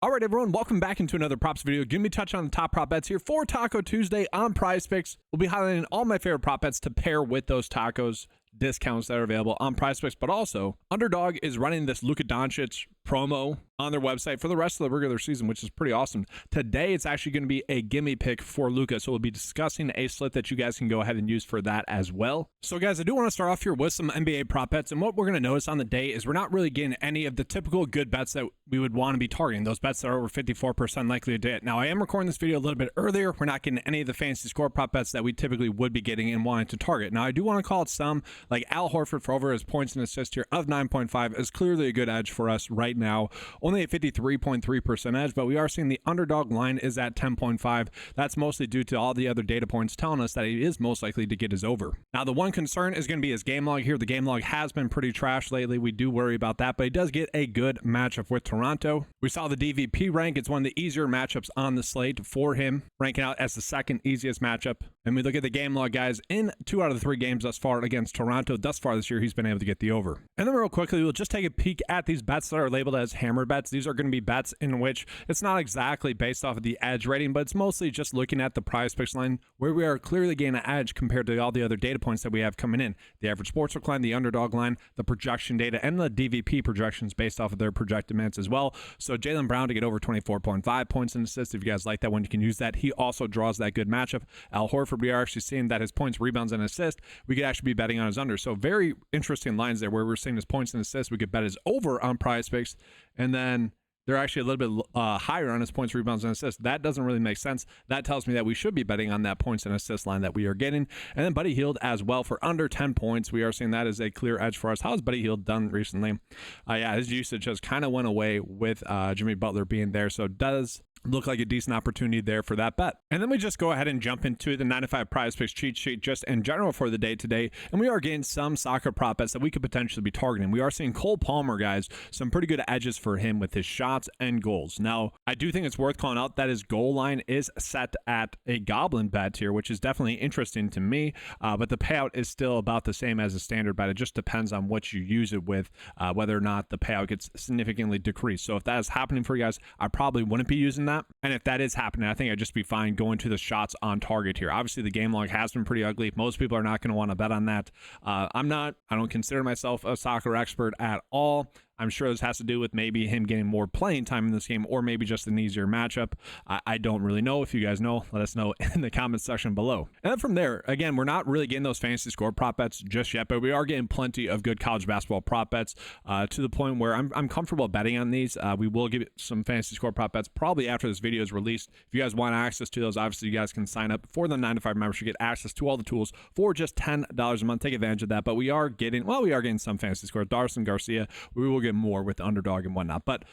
All right, everyone, welcome back into another props video. Give me a touch on the top prop bets here for Taco Tuesday on PrizePicks. We'll be highlighting all my favorite prop bets to pair with those tacos discounts that are available on PrizePicks, but also Underdog is running this Luka Doncic promo on their website for the rest of the regular season, which is pretty awesome. Today, it's actually going to be a gimme pick for Luka, so we'll be discussing a slip that you guys can go ahead and use for that as well. So, guys, I do want to start off here with some NBA prop bets, and what we're going to notice on the day is we're not really getting any of the typical good bets that we would want to be targeting, those bets that are over 54% likely to hit. Now, I am recording this video a little bit earlier. We're not getting any of the fantasy score prop bets that we typically would be getting and wanting to target. Now, I do want to call it some, like Al Horford for over his points and assists here of 9.5 is clearly a good edge for us right now. Only a 53.3% edge, but we are seeing the underdog line is at 10.5. That's mostly due to all the other data points telling us that he is most likely to get his over. Now, the one concern is going to be his game log here. The game log has been pretty trash lately. We do worry about that, but he does get a good matchup with Toronto. We saw the DVP rank. It's one of the easier matchups on the slate for him, ranking out as the second easiest matchup. And we look at the game log, guys, in 2 out of the 3 games thus far against Toronto, thus far this year, he's been able to get the over. And then real quickly, we'll just take a peek at these bets that are labeled as hammer bets. These are going to be bets in which it's not exactly based off of the edge rating, but it's mostly just looking at the PrizePicks line where we are clearly gaining an edge compared to all the other data points that we have coming in. The average sportsbook line, the underdog line, the projection data, and the DVP projections based off of their projected minutes as well. So Jaylen Brown to get over 24.5 points and assists. If you guys like that one, you can use that. He also draws that good matchup. Al Horford, we are actually seeing that his points, rebounds, and assists, we could actually be betting on his under. So very interesting lines there where we're seeing his points and assists. We could bet his over on PrizePicks, and then they're actually a little bit higher on his points, rebounds, and assists. That doesn't really make sense. That tells me that we should be betting on that points and assist line that we are getting. And then Buddy Hield as well for under 10 points. We are seeing that as a clear edge for us. How has Buddy Hield done recently? Yeah, his usage just kind of went away with Jimmy Butler being there. So it does look like a decent opportunity there for that bet. And then we just go ahead and jump into the 9-to-5 PrizePicks cheat sheet just in general for the day today. And we are getting some soccer prop bets that we could potentially be targeting. We are seeing Cole Palmer, guys, some pretty good edges for him with his shots and goals. Now, I do think it's worth calling out that his goal line is set at a goblin bet here, which is definitely interesting to me. But the payout is still about the same as a standard bet. It just depends on what you use it with, whether or not the payout gets significantly decreased. So if that is happening for you guys, I probably wouldn't be using that. And if that is happening, I think I'd just be fine going to the shots on target here. Obviously, the game log has been pretty ugly. Most people are not going to want to bet on that. I don't consider myself a soccer expert at all. I'm sure this has to do with maybe him getting more playing time in this game or maybe just an easier matchup. I don't really know. If you guys know, let us know in the comments section below. And then from there, again, we're not really getting those fantasy score prop bets just yet, but we are getting plenty of good college basketball prop bets to the point where I'm comfortable betting on these. We will give some fantasy score prop bets probably after this video is released. If you guys want access to those, obviously you guys can sign up for the 9-to-5 membership, get access to all the tools for just $10 a month. Take advantage of that. But we are getting some fantasy scores. Darson Garcia, we will get more with underdog and whatnot. But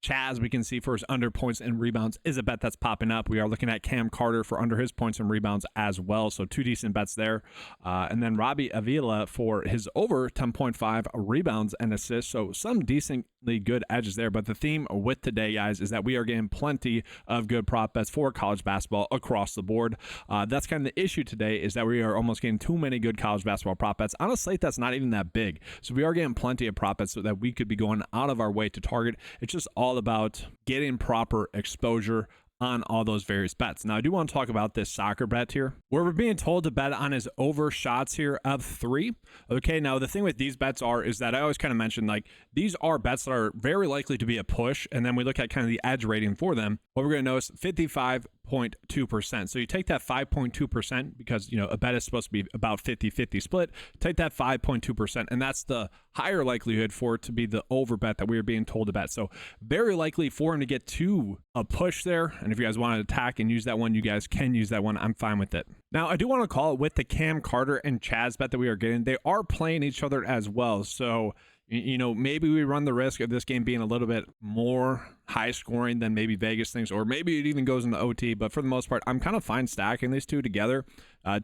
Chaz, we can see for his under points and rebounds is a bet that's popping up. We are looking at Cam Carter for under his points and rebounds as well. So 2 decent bets there. And then Robbie Avila for his over 10.5 rebounds and assists. So some decently good edges there. But the theme with today, guys, is that we are getting plenty of good prop bets for college basketball across the board. That's kind of the issue today, is that we are almost getting too many good college basketball prop bets on a slate that's not even that big. So we are getting plenty of prop bets so that we could be going out of our way to target. It's just all about getting proper exposure on all those various bets. Now, I do want to talk about this soccer bet here, where we're being told to bet on his over shots here of 3. Okay, now the thing with these bets is that I always kind of mention, like, these are bets that are very likely to be a push, and then we look at kind of the edge rating for them. What we're going to notice, 55.2%. So you take that 5.2% because, you know, a bet is supposed to be about 50-50 split. Take that 5.2%, and that's the higher likelihood for it to be the over bet that we are being told to bet. So very likely for him to get to a push there. And if you guys want to attack and use that one, you guys can use that one. I'm fine with it. Now, I do want to call it with the Cam Carter and Chaz bet that we are getting. They are playing each other as well. So, you know, maybe we run the risk of this game being a little bit more high scoring than maybe Vegas thinks, or maybe it even goes into OT. But for the most part, I'm kind of fine stacking these two together.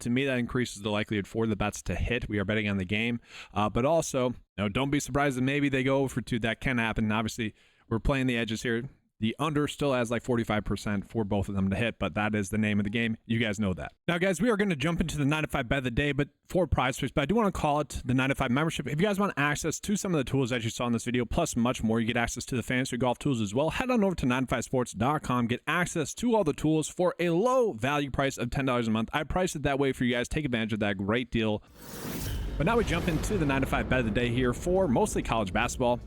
To me, that increases the likelihood for the bets to hit. We are betting on the game. But also, you know, don't be surprised that maybe they go over 2. That can happen. And obviously, we're playing the edges here. The under still has like 45% for both of them to hit, but that is the name of the game. You guys know that. Now, guys, we are going to jump into the 9 to 5 bet of the day, but for PrizePicks, but I do want to call it the 9 to 5 membership. If you guys want access to some of the tools that you saw in this video, plus much more, you get access to the fantasy golf tools as well. Head on over to 9to5sports.com, get access to all the tools for a low value price of $10 a month. I priced it that way for you guys. Take advantage of that great deal. But now we jump into the 9 to 5 bet of the day here for mostly college basketball.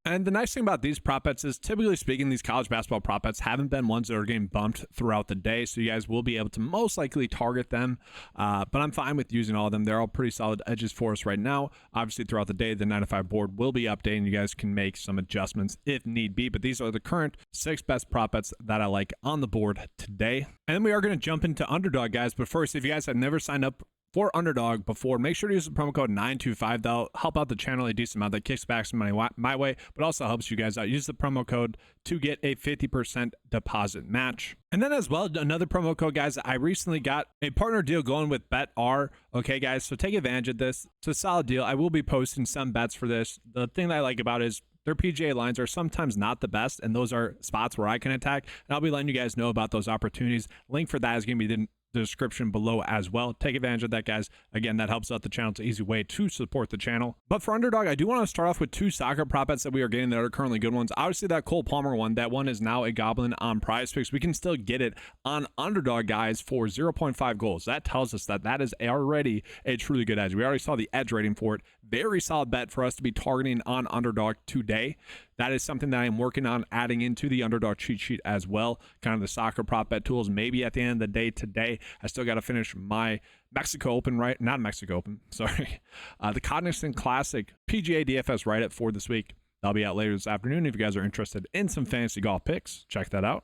And the nice thing about these prop bets is, typically speaking, these college basketball prop bets haven't been ones that are getting bumped throughout the day, so you guys will be able to most likely target them. But I'm fine with using all of them. They're all pretty solid edges for us right now. Obviously, throughout the day, the 9 to 5 board will be updating. You guys can make some adjustments if need be, but these are the current 6 best prop bets that I like on the board today. And then we are going to jump into Underdog, guys. But first, if you guys have never signed up for Underdog before, make sure to use the promo code 925. That'll help out the channel a decent amount. That kicks back some money my way, but also helps you guys out. Use the promo code to get a 50% deposit match. And then as well, another promo code, guys, I recently got a partner deal going with betr. Okay, guys, so take advantage of this. It's a solid deal. I will be posting some bets for this. The thing that I like about it is their PGA lines are sometimes not the best, and those are spots where I can attack. And I'll be letting you guys know about those opportunities. Link for that is going to be the description below as well. Take advantage of that, guys. Again, that helps out the channel. It's an easy way to support the channel. But for Underdog, I do want to start off with 2 soccer prop bets that we are getting that are currently good ones. Obviously, that Cole Palmer one, that one is now a goblin on PrizePicks. We can still get it on Underdog, guys, for 0.5 goals. That tells us that that is already a truly good edge. We already saw the edge rating for it. Very solid bet for us to be targeting on Underdog today. That is something that I'm working on adding into the Underdog cheat sheet as well. Kind of the soccer prop bet tools. Maybe at the end of the day today, I still got to finish my Mexico Open, right? Not Mexico Open, sorry. The Cognizant Classic PGA DFS write-up for this week. That'll be out later this afternoon. If you guys are interested in some fantasy golf picks, check that out.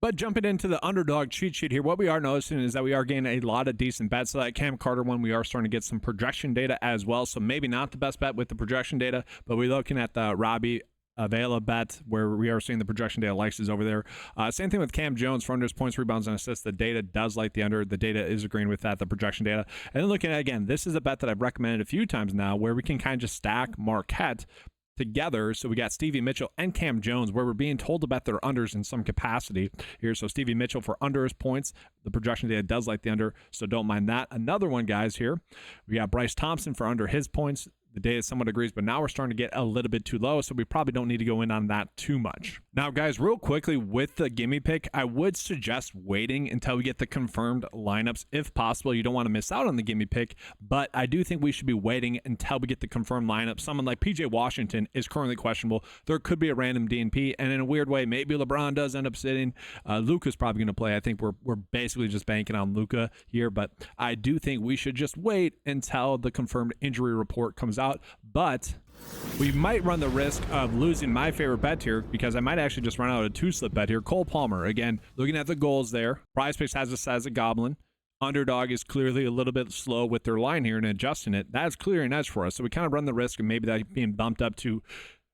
But jumping into the Underdog cheat sheet here, what we are noticing is that we are getting a lot of decent bets. So that Cam Carter one, we are starting to get some projection data as well. So maybe not the best bet with the projection data, but we're looking at the Robbie Avila bet where we are seeing the projection data likes is over there. Same thing with Cam Jones for unders, points, rebounds, and assists. The data does like the under. The data is agreeing with that, the projection data. And then looking at, again, this is a bet that I've recommended a few times now where we can kind of just stack Marquette together. So we got Stevie Mitchell and Cam Jones where we're being told to bet their unders in some capacity here. So Stevie Mitchell for under his points. The projection data does like the under, so don't mind that. Another one, guys, here. We got Bryce Thompson for under his points. The data somewhat agrees, but now we're starting to get a little bit too low, so we probably don't need to go in on that too much. Now, guys, real quickly with the gimme pick, I would suggest waiting until we get the confirmed lineups. If possible, you don't want to miss out on the gimme pick, but I do think we should be waiting until we get the confirmed lineup. Someone like PJ Washington is currently questionable. There could be a random DNP, and in a weird way, maybe LeBron does end up sitting. Luka's probably going to play. I think we're basically just banking on Luka here, but I do think we should just wait until the confirmed injury report comes out. But we might run the risk of losing my favorite bet here because I might actually just run out a 2-slip bet here. Cole Palmer, again, looking at the goals there. PrizePicks has this as a goblin. Underdog is clearly a little bit slow with their line here and adjusting it. That's clearing edge for us. So we kind of run the risk of maybe that being bumped up to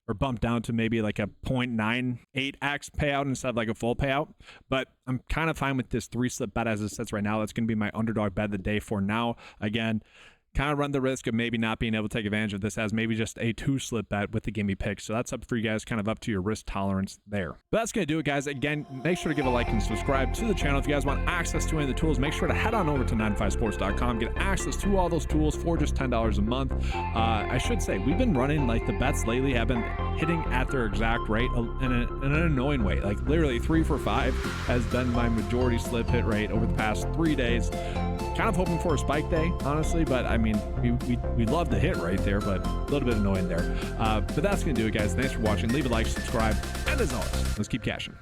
or bumped down to maybe like a 0.98x payout instead of like a full payout. But I'm kind of fine with this 3-slip bet as it sits right now. That's going to be my Underdog bet of the day for now. Again, kind of run the risk of maybe not being able to take advantage of this as maybe just a 2-slip bet with the gimme pick. So that's up for you guys, kind of up to your risk tolerance there. But that's going to do it, guys. Again, make sure to give a like and subscribe to the channel. If you guys want access to any of the tools, make sure to head on over to 9to5sports.com. Get access to all those tools for just $10 a month. I should say, we've been running, like, the bets lately have been hitting at their exact rate in an annoying way. Like, literally 3 for 5 has been my majority slip hit rate over the past 3 days. Kind of hoping for a spike day, honestly, but I mean, we love the hit right there, but a little bit annoying there. But that's going to do it, guys. Thanks for watching. Leave a like, subscribe, and as always, let's keep cashing.